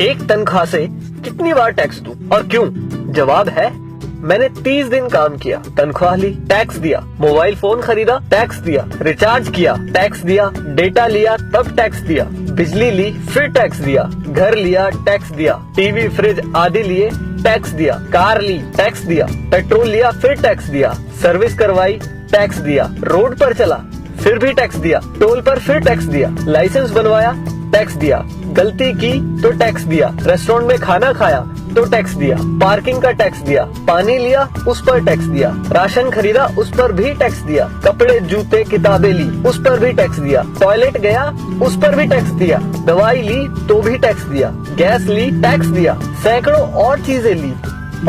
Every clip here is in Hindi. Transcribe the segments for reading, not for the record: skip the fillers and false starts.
एक तनख्वाह से कितनी बार टैक्स दूं और क्यों? जवाब है, मैंने 30 दिन काम किया, तनख्वाह ली, टैक्स दिया, मोबाइल फोन खरीदा, टैक्स दिया, रिचार्ज किया, टैक्स दिया, डेटा लिया, तब टैक्स दिया, बिजली ली, फिर टैक्स दिया, घर लिया, टैक्स दिया, टीवी फ्रिज आदि लिए, टैक्स दिया, कार ली, टैक्स दिया, पेट्रोल लिया, फिर टैक्स दिया, सर्विस करवाई, टैक्स दिया, रोड पर चला, फिर भी टैक्स दिया, टोल पर फिर टैक्स दिया, लाइसेंस बनवाया, टैक्स दिया, गलती की तो टैक्स दिया, रेस्टोरेंट में खाना खाया तो टैक्स दिया, पार्किंग का टैक्स दिया, पानी लिया उस पर टैक्स दिया, राशन खरीदा उस पर भी टैक्स दिया, कपड़े जूते किताबें ली उस पर भी टैक्स दिया, टॉयलेट गया उस पर भी टैक्स दिया, दवाई ली तो भी टैक्स दिया, गैस ली टैक्स दिया, सैकड़ों और चीजें ली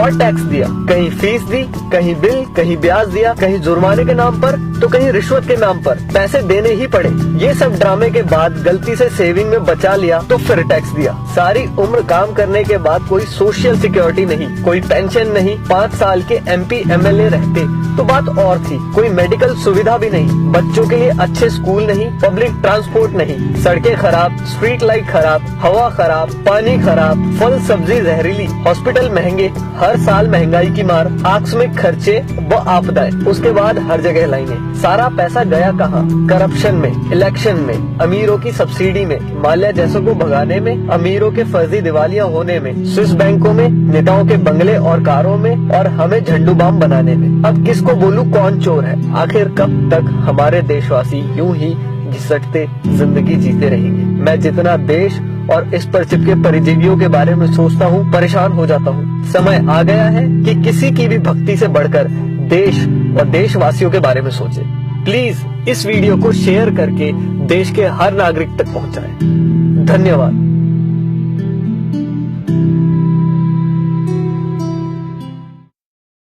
और टैक्स दिया, कहीं फीस दी, कहीं बिल, कहीं ब्याज दिया, कहीं जुर्माने के नाम पर तो कहीं रिश्वत के नाम पर पैसे देने ही पड़े। ये सब ड्रामे के बाद गलती से सेविंग में बचा लिया तो फिर टैक्स दिया। सारी उम्र काम करने के बाद कोई सोशल सिक्योरिटी नहीं, कोई पेंशन नहीं, 5 साल के MP MLA रहते तो बात और थी, कोई मेडिकल सुविधा भी नहीं, बच्चों के लिए अच्छे स्कूल नहीं, पब्लिक ट्रांसपोर्ट नहीं, सड़कें खराब, स्ट्रीट लाइट खराब, हवा खराब, पानी खराब, फल सब्जी जहरीली, हॉस्पिटल महंगे, हर साल महंगाई की मार, आकस्मिक खर्चे व आपदाएं, उसके बाद हर जगह लाइनें। सारा पैसा गया कहाँ? करप्शन में, इलेक्शन में, अमीरों की सब्सिडी में, माल्या जैसों को भगाने में, अमीरों के फर्जी दिवालिया होने में, स्विस बैंकों में, नेताओं के बंगले और कारों में और हमें झंडू बाम बनाने में। अब किसको बोलूं कौन चोर है? आखिर कब तक हमारे देशवासी यूं ही घिसटते जिंदगी जीते रहेंगे? मैं जितना देश और इस पर चिपके परिजीवियों के बारे में सोचता हूँ, परेशान हो जाता हूँ। समय आ गया है कि किसी की भी भक्ति से बढ़कर देश और देशवासियों के बारे में सोचे। प्लीज इस वीडियो को शेयर करके देश के हर नागरिक तक पहुंचाएं। धन्यवाद।